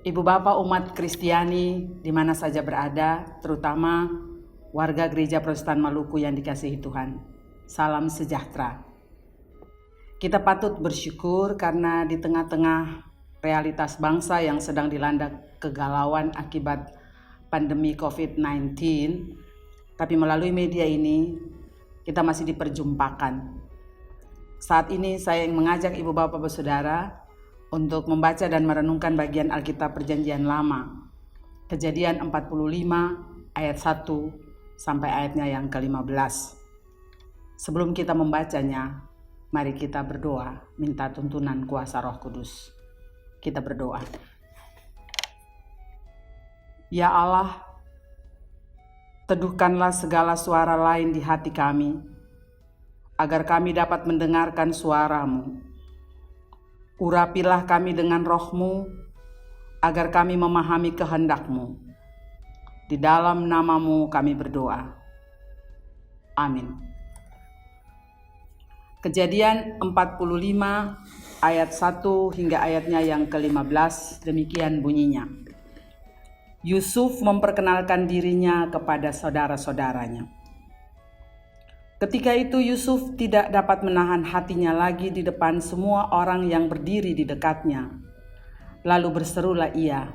Ibu Bapak umat Kristiani di mana saja berada, terutama warga Gereja Protestan Maluku yang dikasihi Tuhan. Salam sejahtera. Kita patut bersyukur karena di tengah-tengah realitas bangsa yang sedang dilanda kegalauan akibat pandemi COVID-19, tapi melalui media ini kita masih diperjumpakan. Saat ini saya ingin mengajak Ibu Bapak Saudara untuk membaca dan merenungkan bagian Alkitab Perjanjian Lama, Kejadian 45 ayat 1 sampai ayatnya yang ke-15. Sebelum kita membacanya, mari kita berdoa minta tuntunan kuasa Roh Kudus. Kita berdoa. Ya Allah, teduhkanlah segala suara lain di hati kami, agar kami dapat mendengarkan suara-Mu. Urapilah kami dengan Roh-Mu, agar kami memahami kehendak-Mu. Di dalam nama-Mu kami berdoa. Amin. Kejadian 45 ayat 1 hingga ayatnya yang ke-15, demikian bunyinya. Yusuf memperkenalkan dirinya kepada saudara-saudaranya. Ketika itu Yusuf tidak dapat menahan hatinya lagi di depan semua orang yang berdiri di dekatnya. Lalu berserulah ia,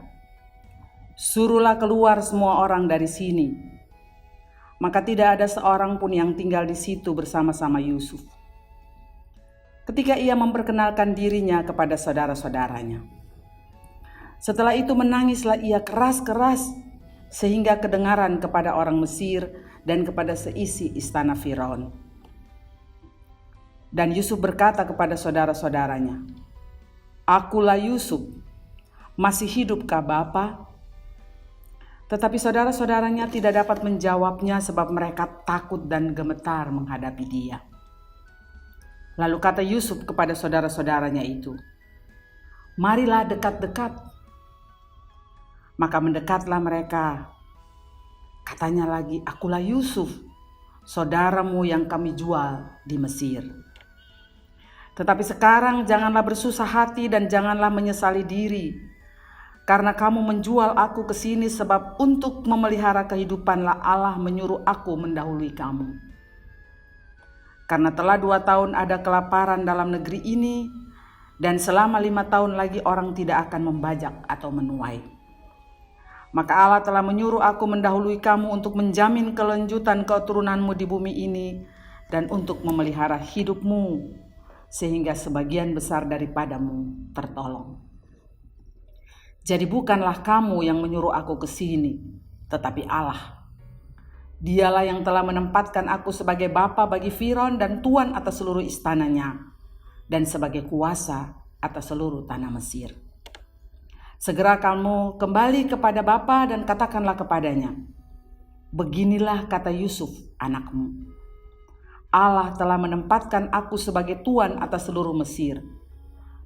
"Suruhlah keluar semua orang dari sini." Maka tidak ada seorang pun yang tinggal di situ bersama-sama Yusuf. Ketika ia memperkenalkan dirinya kepada saudara-saudaranya. Setelah itu menangislah ia keras-keras sehingga kedengaran kepada orang Mesir dan kepada seisi istana Firaun. Dan Yusuf berkata kepada saudara-saudaranya, "Akulah Yusuf, masih hidupkah Bapa?" Tetapi saudara-saudaranya tidak dapat menjawabnya sebab mereka takut dan gemetar menghadapi dia. Lalu kata Yusuf kepada saudara-saudaranya itu, "Marilah dekat-dekat." Maka mendekatlah mereka. Katanya lagi, "Akulah Yusuf, saudaramu yang kami jual di Mesir. Tetapi sekarang janganlah bersusah hati dan janganlah menyesali diri, karena kamu menjual aku ke sini sebab untuk memelihara kehidupanlah Allah menyuruh aku mendahului kamu. Karena telah 2 tahun ada kelaparan dalam negeri ini, dan selama 5 tahun lagi orang tidak akan membajak atau menuai. Maka Allah telah menyuruh aku mendahului kamu untuk menjamin kelanjutan keturunanmu di bumi ini dan untuk memelihara hidupmu sehingga sebagian besar daripadamu tertolong. Jadi bukanlah kamu yang menyuruh aku ke sini, tetapi Allah. Dialah yang telah menempatkan aku sebagai bapa bagi Firaun dan tuan atas seluruh istananya dan sebagai kuasa atas seluruh tanah Mesir. Segera kamu kembali kepada bapa dan katakanlah kepadanya, beginilah kata Yusuf anakmu. Allah telah menempatkan aku sebagai tuan atas seluruh Mesir.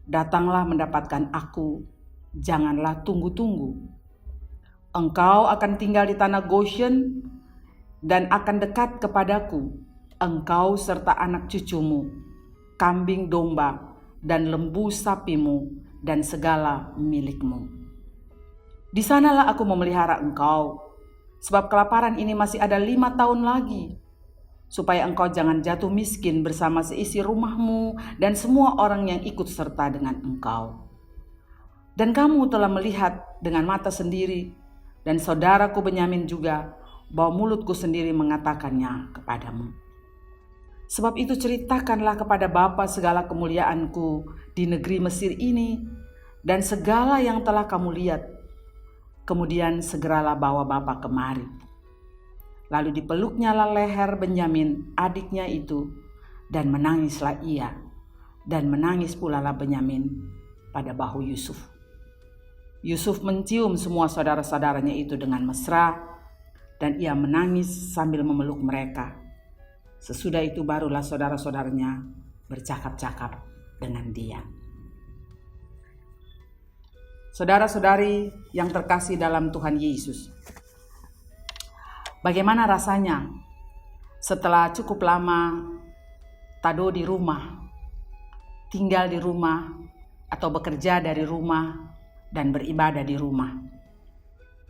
Datanglah mendapatkan aku, janganlah tunggu-tunggu. Engkau akan tinggal di tanah Goshen dan akan dekat kepadaku, engkau serta anak cucumu, kambing domba dan lembu sapimu, dan segala milikmu. Di sanalah aku memelihara engkau, sebab kelaparan ini masih ada 5 tahun lagi, supaya engkau jangan jatuh miskin bersama seisi rumahmu dan semua orang yang ikut serta dengan engkau. Dan kamu telah melihat dengan mata sendiri, dan saudaraku Benyamin juga, bahwa mulutku sendiri mengatakannya kepadamu. Sebab itu ceritakanlah kepada Bapa segala kemuliaanku di negeri Mesir ini dan segala yang telah kamu lihat. Kemudian segeralah bawa Bapa kemari. Lalu dipeluknya leher Benyamin adiknya itu dan menangislah ia, dan menangis pula lah Benyamin pada bahu Yusuf. Yusuf mencium semua saudara-saudaranya itu dengan mesra dan ia menangis sambil memeluk mereka. Sesudah itu barulah saudara-saudaranya bercakap-cakap dengan dia. Saudara-saudari yang terkasih dalam Tuhan Yesus, bagaimana rasanya setelah cukup lama Tado di rumah, tinggal di rumah, atau bekerja dari rumah, dan beribadah di rumah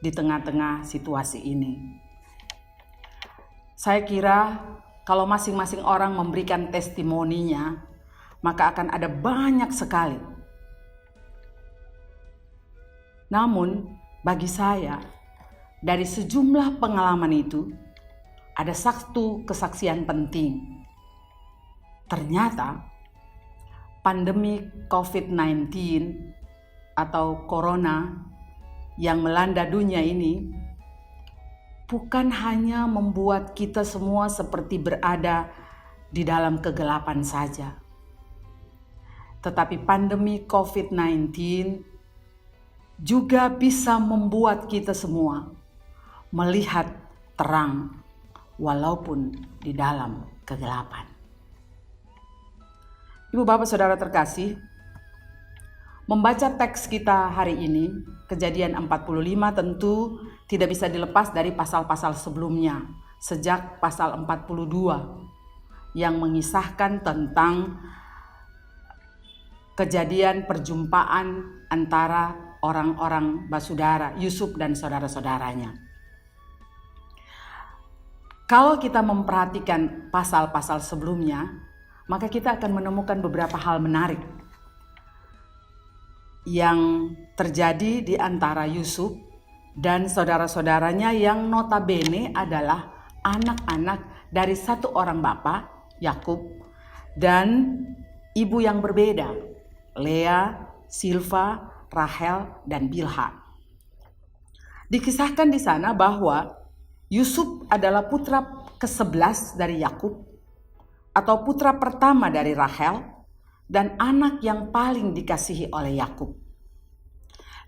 di tengah-tengah situasi ini. Saya kira kalau masing-masing orang memberikan testimoninya, maka akan ada banyak sekali. Namun bagi saya, dari sejumlah pengalaman itu, ada satu kesaksian penting. Ternyata pandemi COVID-19 atau corona yang melanda dunia ini bukan hanya membuat kita semua seperti berada di dalam kegelapan saja. Tetapi pandemi COVID-19 juga bisa membuat kita semua melihat terang walaupun di dalam kegelapan. Ibu bapak saudara terkasih, membaca teks kita hari ini, Kejadian 45 tentu tidak bisa dilepas dari pasal-pasal sebelumnya, sejak pasal 42 yang mengisahkan tentang kejadian perjumpaan antara orang-orang basudara, Yusuf dan saudara-saudaranya. Kalau kita memperhatikan pasal-pasal sebelumnya, maka kita akan menemukan beberapa hal menarik yang terjadi di antara Yusuf dan saudara-saudaranya yang notabene adalah anak-anak dari satu orang bapa, Yakub, dan ibu yang berbeda, Lea, Silva, Rahel, dan Bilha. Dikisahkan di sana bahwa Yusuf adalah putra ke-11 dari Yakub atau putra pertama dari Rahel dan anak yang paling dikasihi oleh Yakub.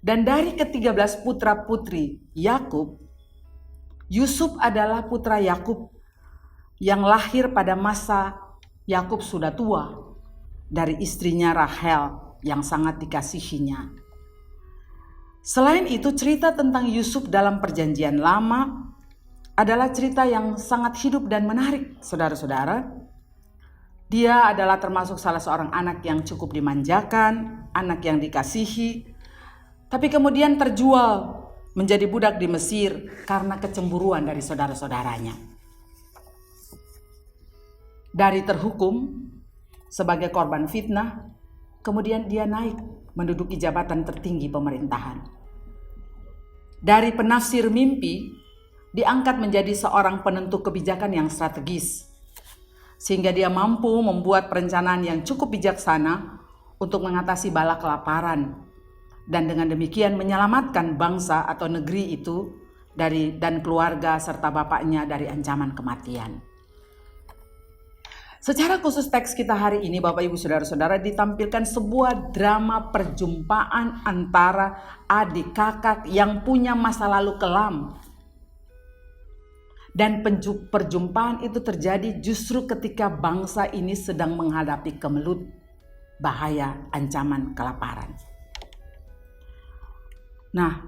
Dan dari ke-13 putra-putri Yakub, Yusuf adalah putra Yakub yang lahir pada masa Yakub sudah tua dari istrinya Rahel yang sangat dikasihinya. Selain itu, cerita tentang Yusuf dalam Perjanjian Lama adalah cerita yang sangat hidup dan menarik, saudara-saudara. Dia adalah termasuk salah seorang anak yang cukup dimanjakan, anak yang dikasihi, tapi kemudian terjual menjadi budak di Mesir karena kecemburuan dari saudara-saudaranya. Dari terhukum sebagai korban fitnah, kemudian dia naik menduduki jabatan tertinggi pemerintahan. Dari penafsir mimpi, diangkat menjadi seorang penentu kebijakan yang strategis, sehingga dia mampu membuat perencanaan yang cukup bijaksana untuk mengatasi bala kelaparan dan dengan demikian menyelamatkan bangsa atau negeri itu dan keluarga serta bapaknya dari ancaman kematian. Secara khusus teks kita hari ini, Bapak Ibu Saudara-saudara, ditampilkan sebuah drama perjumpaan antara adik kakak yang punya masa lalu kelam. Dan perjumpaan itu terjadi justru ketika bangsa ini sedang menghadapi kemelut, bahaya, ancaman kelaparan. Nah,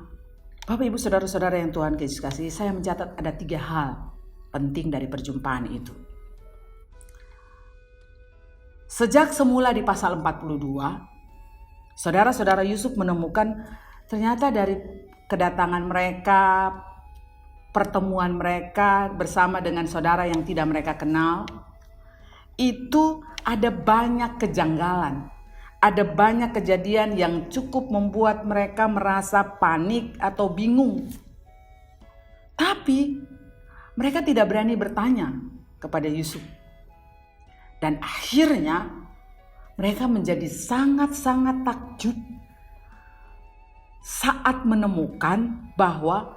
Bapak Ibu Saudara-saudara yang Tuhan Yesus kasih, saya mencatat ada 3 hal penting dari perjumpaan itu. Sejak semula di pasal 42, saudara-saudara Yusuf menemukan ternyata dari kedatangan mereka, pertemuan mereka bersama dengan saudara yang tidak mereka kenal, itu ada banyak kejanggalan, ada banyak kejadian yang cukup membuat mereka merasa panik atau bingung. Tapi mereka tidak berani bertanya kepada Yusuf. Dan akhirnya mereka menjadi sangat-sangat takjub saat menemukan bahwa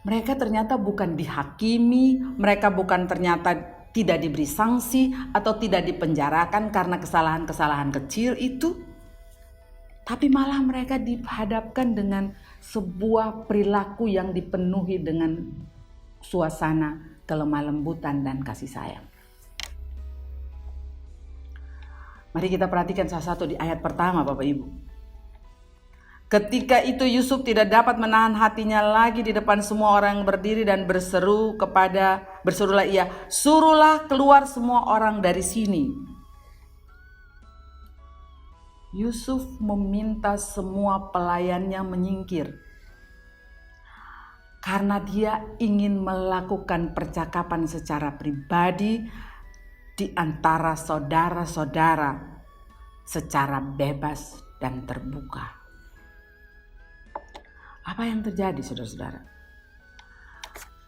mereka ternyata bukan dihakimi, mereka bukan ternyata tidak diberi sanksi atau tidak dipenjarakan karena kesalahan-kesalahan kecil itu. Tapi malah mereka dihadapkan dengan sebuah perilaku yang dipenuhi dengan suasana kelemah lembutan dan kasih sayang. Mari kita perhatikan salah satu di ayat pertama, Bapak Ibu. Ketika itu Yusuf tidak dapat menahan hatinya lagi di depan semua orang yang berdiri dan berserulah ia, "Suruhlah keluar semua orang dari sini." Yusuf meminta semua pelayannya menyingkir karena dia ingin melakukan percakapan secara pribadi di antara saudara-saudara secara bebas dan terbuka. Apa yang terjadi, saudara-saudara?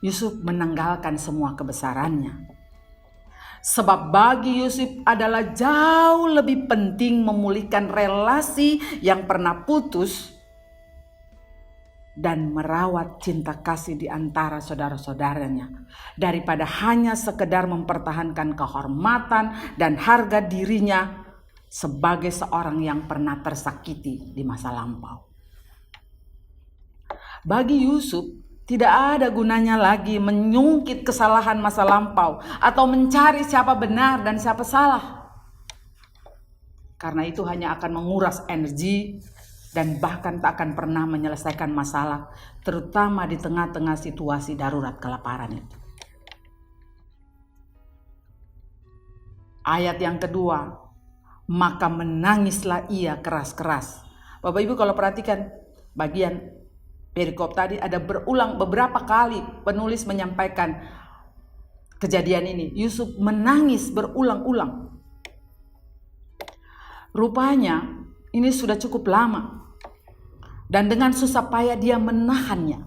Yusuf menanggalkan semua kebesarannya. Sebab bagi Yusuf adalah jauh lebih penting memulihkan relasi yang pernah putus dan merawat cinta kasih di antara saudara-saudaranya daripada hanya sekedar mempertahankan kehormatan dan harga dirinya sebagai seorang yang pernah tersakiti di masa lampau. Bagi Yusuf, tidak ada gunanya lagi menyungkit kesalahan masa lampau atau mencari siapa benar dan siapa salah. Karena itu hanya akan menguras energi dan bahkan tak akan pernah menyelesaikan masalah, terutama di tengah-tengah situasi darurat kelaparan itu. Ayat yang kedua, maka menangislah ia keras-keras. Bapak Ibu kalau perhatikan bagian perikop tadi ada beberapa kali penulis menyampaikan kejadian ini. Yusuf menangis berulang-ulang. Rupanya ini sudah cukup lama dan dengan susah payah dia menahannya.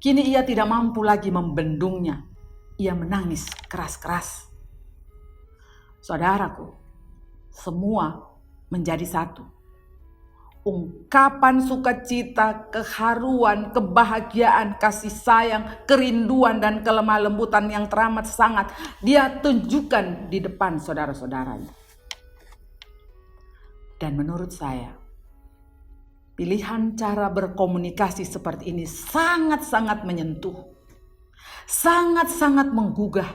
Kini ia tidak mampu lagi membendungnya. Ia menangis keras-keras. Saudaraku, semua menjadi satu. Ungkapan sukacita, keharuan, kebahagiaan, kasih sayang, kerinduan dan kelemah lembutan yang teramat sangat dia tunjukkan di depan saudara-saudaranya. Dan menurut saya, pilihan cara berkomunikasi seperti ini sangat-sangat menyentuh, sangat-sangat menggugah,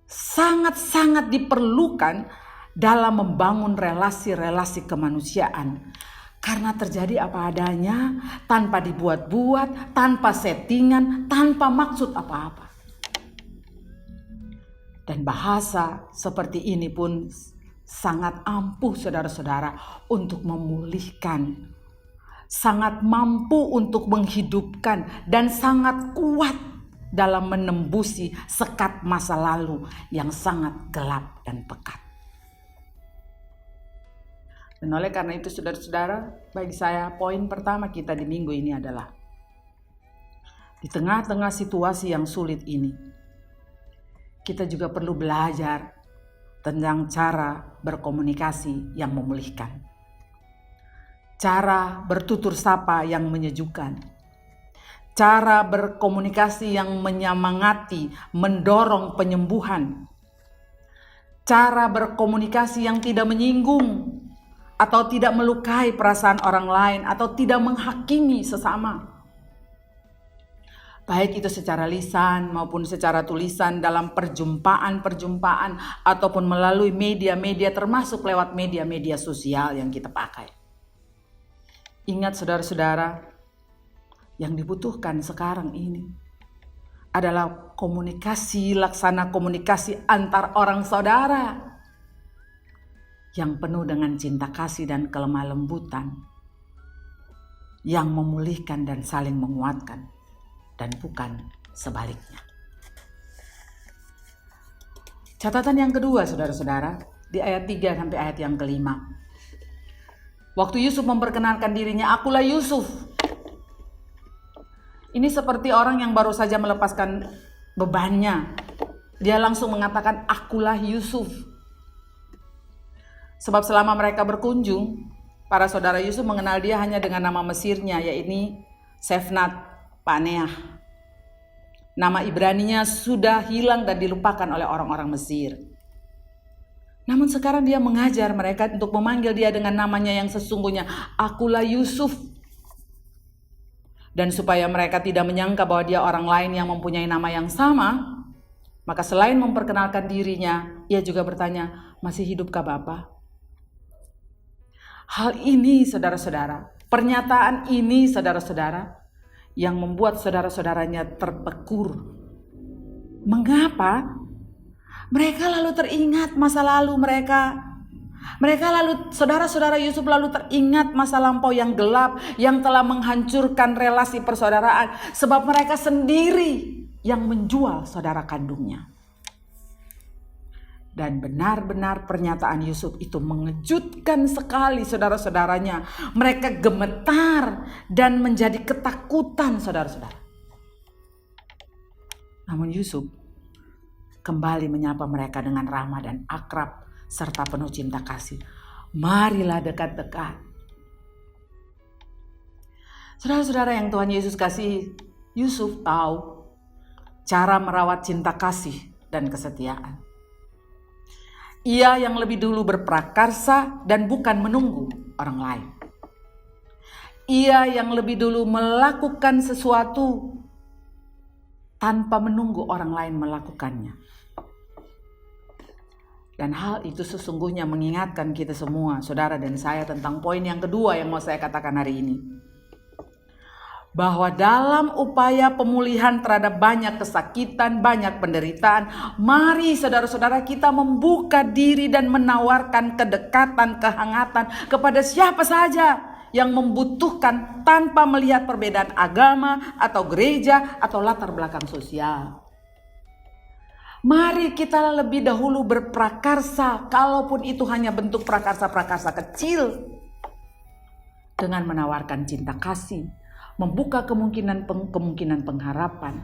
sangat-sangat diperlukan dalam membangun relasi-relasi kemanusiaan. Karena terjadi apa adanya, tanpa dibuat-buat, tanpa settingan, tanpa maksud apa-apa. Dan bahasa seperti ini pun sangat ampuh saudara-saudara untuk memulihkan. Sangat mampu untuk menghidupkan dan sangat kuat dalam menembusi sekat masa lalu yang sangat gelap dan pekat. Dan oleh karena itu saudara-saudara, bagi saya poin pertama kita di minggu ini adalah di tengah-tengah situasi yang sulit ini, kita juga perlu belajar tentang cara berkomunikasi yang memulihkan. Cara bertutur sapa yang menyejukkan. Cara berkomunikasi yang menyemangati, mendorong penyembuhan. Cara berkomunikasi yang tidak menyinggung atau tidak melukai perasaan orang lain atau tidak menghakimi sesama. Baik itu secara lisan maupun secara tulisan dalam perjumpaan-perjumpaan ataupun melalui media-media termasuk lewat media-media sosial yang kita pakai. Ingat saudara-saudara, yang dibutuhkan sekarang ini adalah komunikasi, laksana komunikasi antar orang saudara yang penuh dengan cinta kasih dan kelemah lembutan, yang memulihkan dan saling menguatkan, dan bukan sebaliknya. Catatan yang kedua saudara-saudara, di ayat 3 sampai ayat yang kelima. Waktu Yusuf memperkenalkan dirinya, akulah Yusuf. Ini seperti orang yang baru saja melepaskan bebannya. Dia langsung mengatakan, akulah Yusuf. Sebab selama mereka berkunjung, para saudara Yusuf mengenal dia hanya dengan nama Mesirnya, yaitu Sefnat Paneah. Nama Ibraninya sudah hilang dan dilupakan oleh orang-orang Mesir. Namun sekarang dia mengajar mereka untuk memanggil dia dengan namanya yang sesungguhnya, akulah Yusuf. Dan supaya mereka tidak menyangka bahwa dia orang lain yang mempunyai nama yang sama, maka selain memperkenalkan dirinya, ia juga bertanya, masih hidupkah Bapa? Hal ini saudara-saudara, pernyataan ini saudara-saudara, yang membuat saudara-saudaranya terpekur. Mengapa? Mereka lalu teringat masa lalu mereka. Mereka lalu, saudara-saudara Yusuf lalu teringat masa lampau yang gelap yang telah menghancurkan relasi persaudaraan, sebab mereka sendiri yang menjual saudara kandungnya. Dan benar-benar pernyataan Yusuf itu mengejutkan sekali saudara-saudaranya. Mereka gemetar dan menjadi ketakutan saudara-saudara. Namun Yusuf kembali menyapa mereka dengan ramah dan akrab serta penuh cinta kasih. Marilah dekat-dekat. Saudara-saudara yang Tuhan Yesus kasih, Yusuf tahu cara merawat cinta kasih dan kesetiaan. Ia yang lebih dulu berprakarsa dan bukan menunggu orang lain. Ia yang lebih dulu melakukan sesuatu tanpa menunggu orang lain melakukannya. Dan hal itu sesungguhnya mengingatkan kita semua, saudara dan saya, tentang poin yang kedua yang mau saya katakan hari ini. Bahwa dalam upaya pemulihan terhadap banyak kesakitan, banyak penderitaan, mari saudara-saudara kita membuka diri dan menawarkan kedekatan, kehangatan kepada siapa saja yang membutuhkan tanpa melihat perbedaan agama atau gereja atau latar belakang sosial. Mari kita lebih dahulu berprakarsa, kalaupun itu hanya bentuk prakarsa-prakarsa kecil, dengan menawarkan cinta kasih, membuka kemungkinan pengharapan,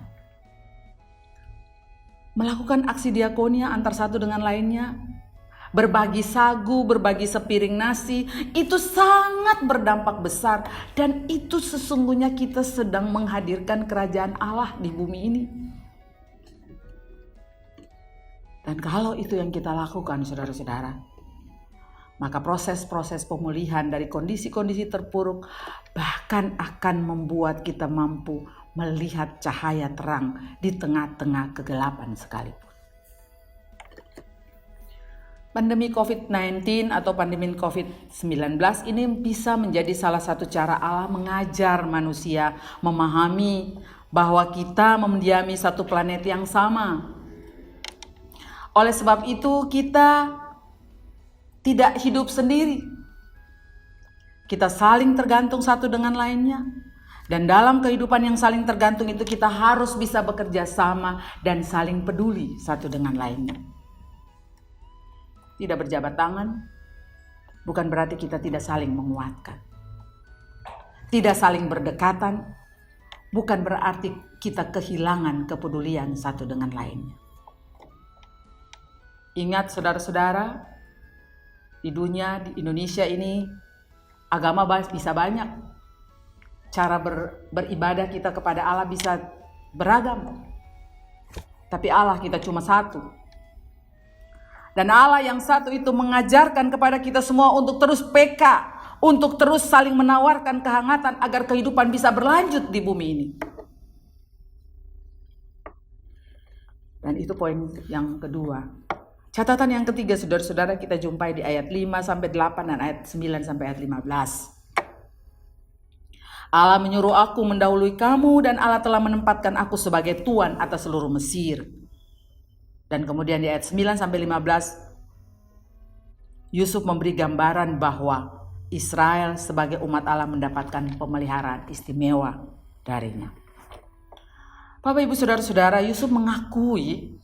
melakukan aksi diakonia antar satu dengan lainnya, berbagi sagu, berbagi sepiring nasi, itu sangat berdampak besar, dan itu sesungguhnya kita sedang menghadirkan kerajaan Allah di bumi ini. Dan kalau itu yang kita lakukan saudara-saudara, maka proses-proses pemulihan dari kondisi-kondisi terpuruk bahkan akan membuat kita mampu melihat cahaya terang di tengah-tengah kegelapan sekalipun. Pandemi COVID-19 atau pandemi COVID-19 ini bisa menjadi salah satu cara Allah mengajar manusia memahami bahwa kita mendiami satu planet yang sama. Oleh sebab itu kita tidak hidup sendiri. Kita saling tergantung satu dengan lainnya. Dan dalam kehidupan yang saling tergantung itu kita harus bisa bekerja sama dan saling peduli satu dengan lainnya. Tidak berjabat tangan bukan berarti kita tidak saling menguatkan. Tidak saling berdekatan bukan berarti kita kehilangan kepedulian satu dengan lainnya. Ingat saudara-saudara, di dunia, di Indonesia ini, agama bisa banyak. Cara beribadah kita kepada Allah bisa beragam. Tapi Allah kita cuma satu. Dan Allah yang satu itu mengajarkan kepada kita semua untuk terus peka, untuk terus saling menawarkan kehangatan agar kehidupan bisa berlanjut di bumi ini. Dan itu poin yang kedua. Catatan yang ketiga saudara-saudara kita jumpai di ayat 5-8 dan ayat 9-ayat 15. Allah menyuruh aku mendahului kamu dan Allah telah menempatkan aku sebagai tuan atas seluruh Mesir. Dan kemudian di ayat 9-15 Yusuf memberi gambaran bahwa Israel sebagai umat Allah mendapatkan pemeliharaan istimewa darinya. Bapak Ibu Saudara-saudara, Yusuf mengakui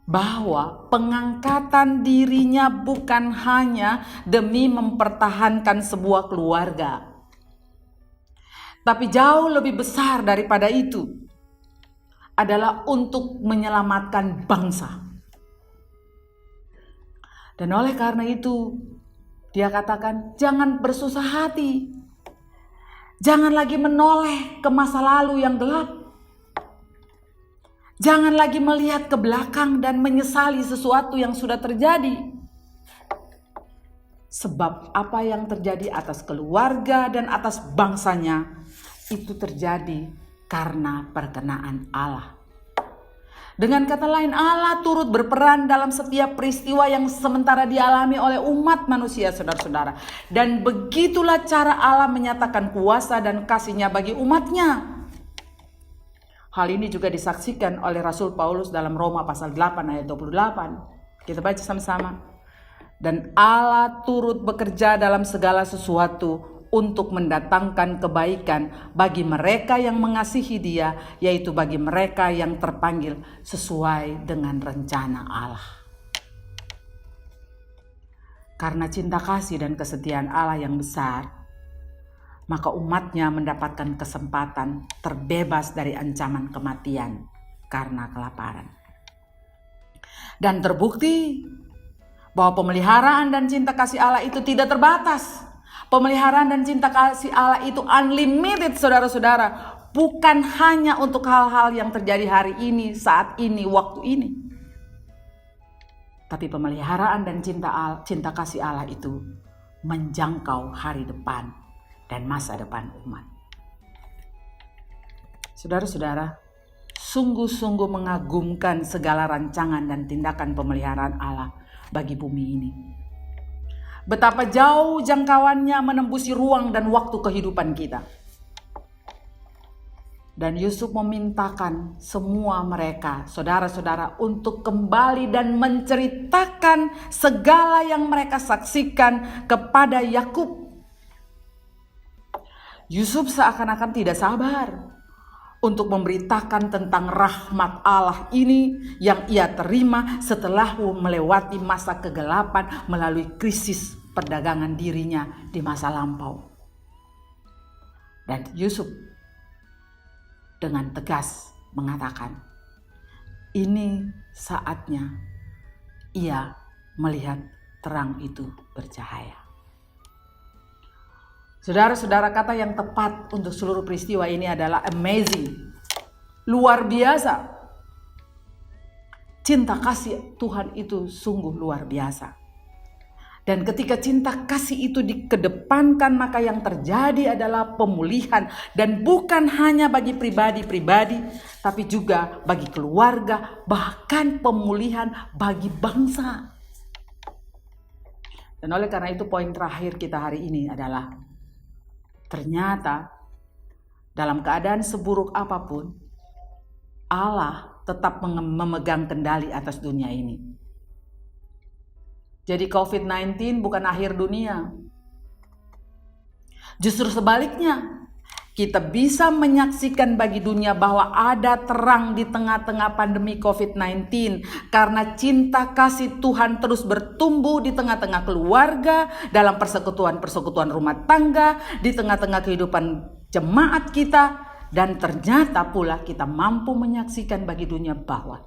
bahwa pengangkatan dirinya bukan hanya demi mempertahankan sebuah keluarga, tapi jauh lebih besar daripada itu adalah untuk menyelamatkan bangsa. Dan oleh karena itu dia katakan, jangan bersusah hati, jangan lagi menoleh ke masa lalu yang gelap. Jangan lagi melihat ke belakang dan menyesali sesuatu yang sudah terjadi. Sebab apa yang terjadi atas keluarga dan atas bangsanya itu terjadi karena perkenaan Allah. Dengan kata lain, Allah turut berperan dalam setiap peristiwa yang sementara dialami oleh umat manusia, saudara-saudara. Dan begitulah cara Allah menyatakan kuasa dan kasih-Nya bagi umatnya. Hal ini juga disaksikan oleh Rasul Paulus dalam Roma pasal 8 ayat 28. Kita baca sama-sama. Dan Allah turut bekerja dalam segala sesuatu untuk mendatangkan kebaikan bagi mereka yang mengasihi Dia, yaitu bagi mereka yang terpanggil sesuai dengan rencana Allah. Karena cinta kasih dan kesetiaan Allah yang besar, maka umatnya mendapatkan kesempatan terbebas dari ancaman kematian karena kelaparan. Dan terbukti bahwa pemeliharaan dan cinta kasih Allah itu tidak terbatas. Pemeliharaan dan cinta kasih Allah itu unlimited, saudara-saudara. Bukan hanya untuk hal-hal yang terjadi hari ini, saat ini, waktu ini. Tapi pemeliharaan dan cinta kasih Allah itu menjangkau hari depan dan masa depan umat. Saudara-saudara, sungguh-sungguh mengagumkan segala rancangan dan tindakan pemeliharaan Allah bagi bumi ini. Betapa jauh jangkauannya menembusi ruang dan waktu kehidupan kita. Dan Yusuf memintakan semua mereka, saudara-saudara, untuk kembali dan menceritakan segala yang mereka saksikan kepada Yakub. Yusuf seakan-akan tidak sabar untuk memberitakan tentang rahmat Allah ini yang ia terima setelah melewati masa kegelapan melalui krisis perdagangan dirinya di masa lampau. Dan Yusuf dengan tegas mengatakan, ini saatnya ia melihat terang itu bercahaya. Saudara-saudara, kata yang tepat untuk seluruh peristiwa ini adalah amazing. Luar biasa. Cinta kasih Tuhan itu sungguh luar biasa. Dan ketika cinta kasih itu dikedepankan, maka yang terjadi adalah pemulihan. Dan bukan hanya bagi pribadi-pribadi, tapi juga bagi keluarga, bahkan pemulihan bagi bangsa. Dan oleh karena itu poin terakhir kita hari ini adalah, ternyata dalam keadaan seburuk apapun, Allah tetap memegang kendali atas dunia ini. Jadi COVID-19 bukan akhir dunia. Justru sebaliknya, kita bisa menyaksikan bagi dunia bahwa ada terang di tengah-tengah pandemi COVID-19. Karena cinta kasih Tuhan terus bertumbuh di tengah-tengah keluarga, dalam persekutuan-persekutuan rumah tangga, di tengah-tengah kehidupan jemaat kita. Dan ternyata pula kita mampu menyaksikan bagi dunia bahwa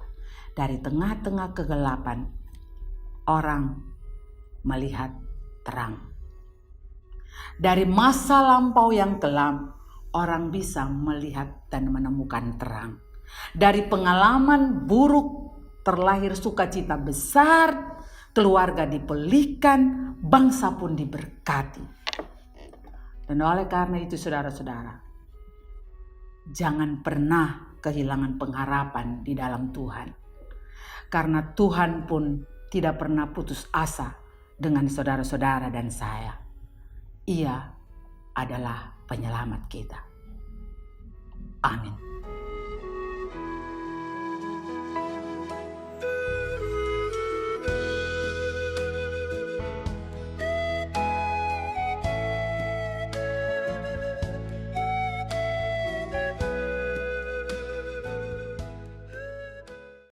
dari tengah-tengah kegelapan, orang melihat terang. Dari masa lampau yang kelam, orang bisa melihat dan menemukan terang. Dari pengalaman buruk terlahir sukacita besar, keluarga dipulihkan, bangsa pun diberkati. Dan oleh karena itu saudara-saudara, jangan pernah kehilangan pengharapan di dalam Tuhan. Karena Tuhan pun tidak pernah putus asa dengan saudara-saudara dan saya. Ia adalah penyelamat kita. Amin.